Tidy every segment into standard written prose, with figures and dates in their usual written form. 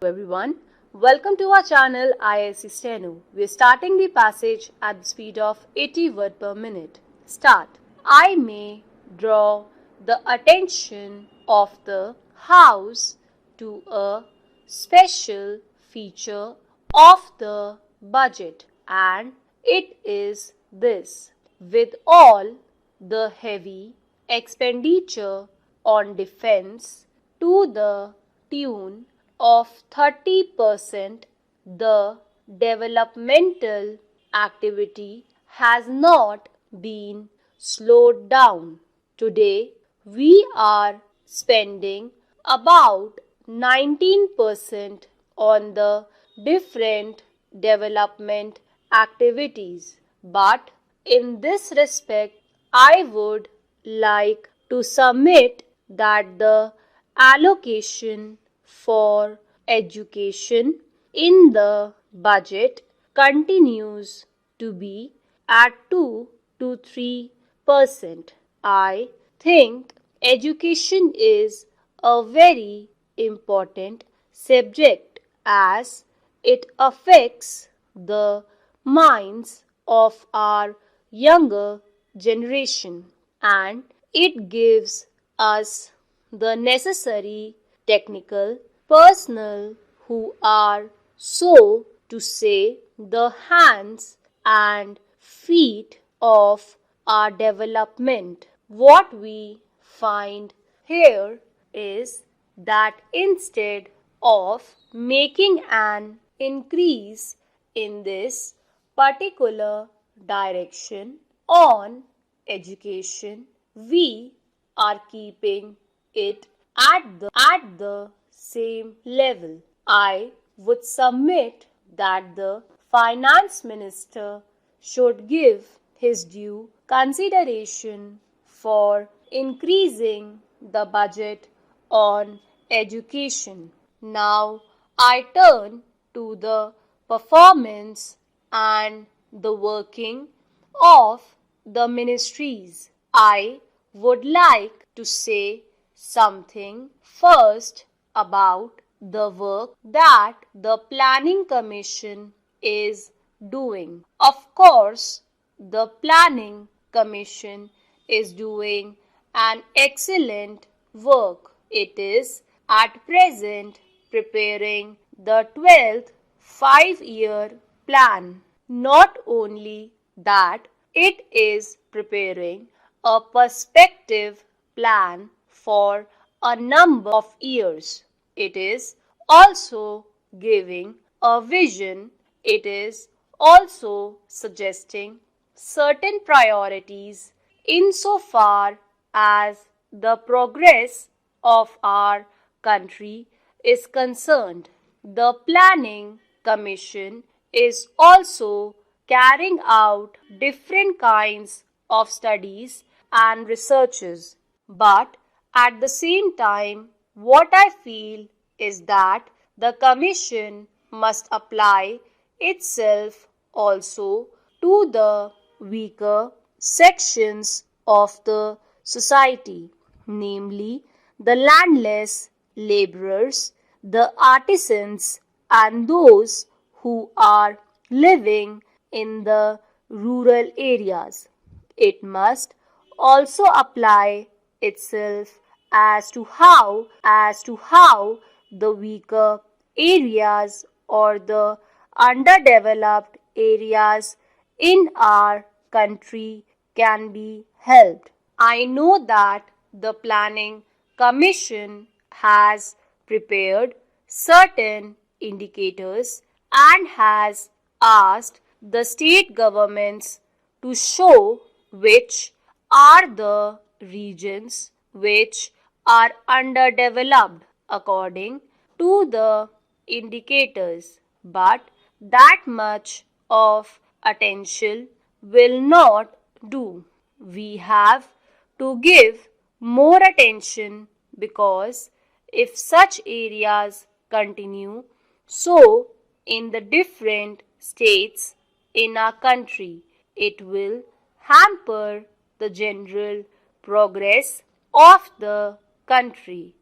Everyone, welcome to our channel Isc Steno. We are starting the passage at the speed of 80 words per minute. Start. I may draw the attention of the House to a special feature of the budget, and it is this. With all the heavy expenditure on defense to the tune of 30%, the developmental activity has not been slowed down. Today, we are spending about 19% on the different development activities. But in this respect, I would like to submit that the allocation for education in the budget continues to be at 2 to 3%. I think education is a very important subject as it affects the minds of our younger generation, and it gives us the necessary technical personnel who are, so to say, the hands and feet of our development. What we find here is that instead of making an increase in this particular direction on education, we are keeping it at the same level. I would submit that the finance minister should give his due consideration for increasing the budget on education. Now I turn to the performance and the working of the ministries. I would like to say something first about the work that the Planning Commission is doing. Of course, the Planning Commission is doing an excellent work. It is at present preparing the 12th 5-year plan. Not only that, it is preparing a perspective plan for a number of years. It is also giving a vision. It is also suggesting certain priorities insofar as the progress of our country is concerned. The Planning Commission is also carrying out different kinds of studies and researches. But at the same time, what I feel is that the Commission must apply itself also to the weaker sections of the society, namely the landless laborers, the artisans, and those who are living in the rural areas. It must also apply itself as to how the weaker areas or the underdeveloped areas in our country can be helped. I know that the Planning Commission has prepared certain indicators and has asked the state governments to show which are the regions which are underdeveloped according to the indicators, but that much of attention will not do. We have to give more attention because if such areas continue so in the different states in our country, it will hamper the general progress of the country.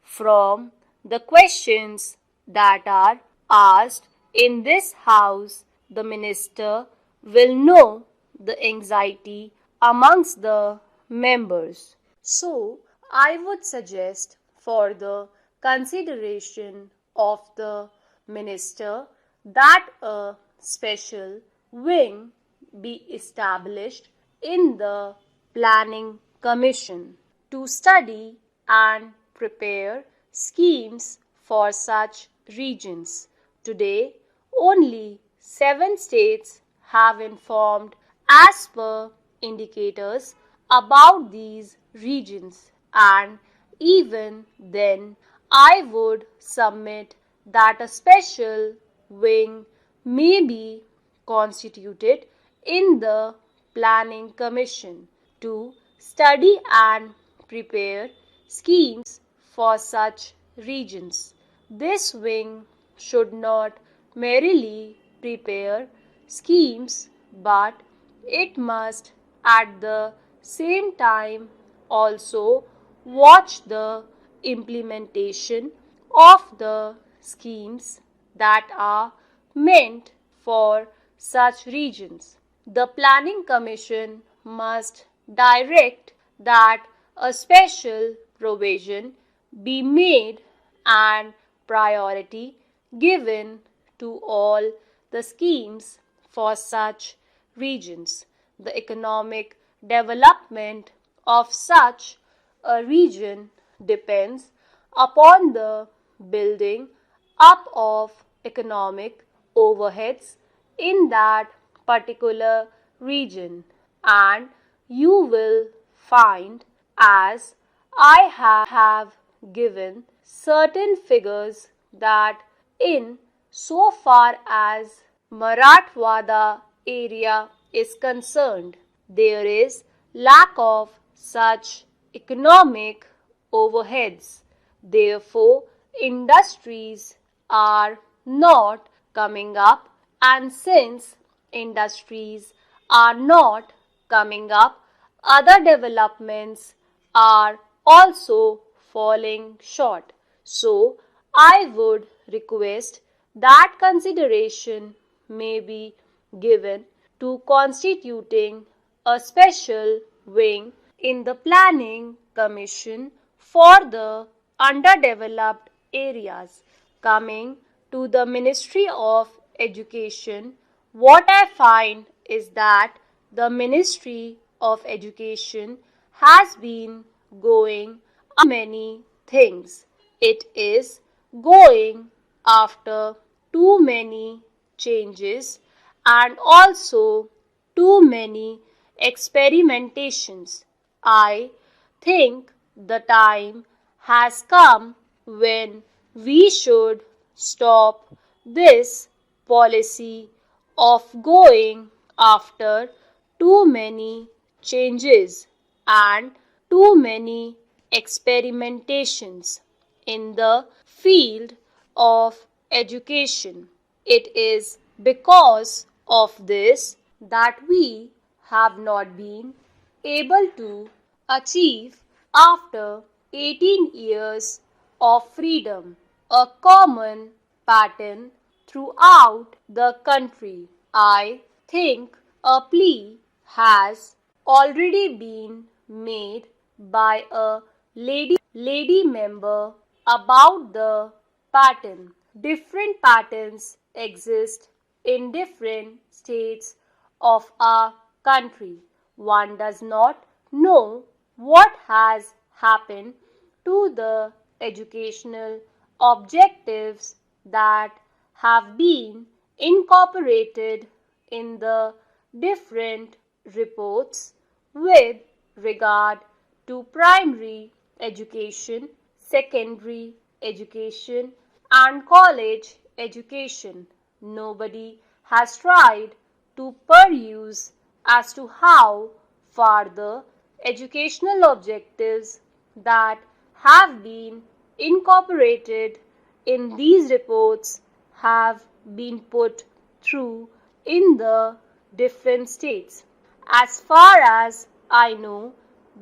From the questions that are asked in this House, the Minister will know the anxiety amongst the members. So, I would suggest for the consideration of the Minister that a special wing be established in the Planning Commission to study and prepare schemes for such regions. Today, only 7 states have informed as per indicators about these regions, and even then I would submit that a special wing may be constituted in the Planning Commission to study and prepare schemes for such regions. This wing should not merely prepare schemes, but it must at the same time also watch the implementation of the schemes that are meant for such regions. The Planning Commission must direct that a special provision be made and priority given to all the schemes for such regions. The economic development of such a region depends upon the building up of economic overheads in that particular region, and you will find, as I have given certain figures, that in so far as Marathwada area is concerned, there is lack of such economic overheads. Therefore, industries are not coming up, and since industries are not coming up, other developments are also falling short. So, I would request that consideration may be given to constituting a special wing in the Planning Commission for the underdeveloped areas. Coming to the Ministry of Education, what I find is that the Ministry of Education has been going many things. It is going after too many changes and also too many experimentations. I think the time has come when we should stop this policy of going after too many changes and too many experimentations in the field of education. It is because of this that we have not been able to achieve, after 18 years of freedom, a common pattern throughout the country. I think a plea has already been made by a lady member about the pattern. Different patterns exist in different states of our country. One does not know what has happened to the educational objectives that have been incorporated in the different reports with regard to primary education, secondary education, and college education. Nobody has tried to peruse as to how far the educational objectives that have been incorporated in these reports have been put through in the different states. As far as I know,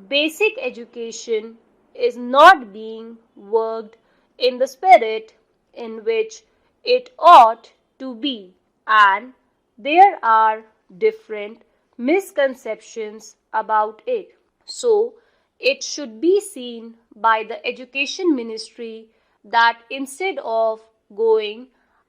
basic education is not being worked in the spirit in which it ought to be, and there are different misconceptions about it. So, it should be seen by the Education Ministry that instead of going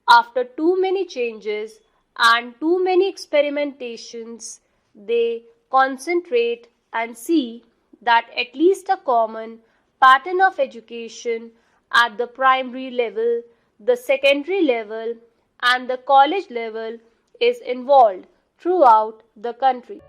after too many changes and too many experimentations, they concentrate and see that at least a common pattern of education at the primary level, the secondary level, and the college level is involved throughout the country.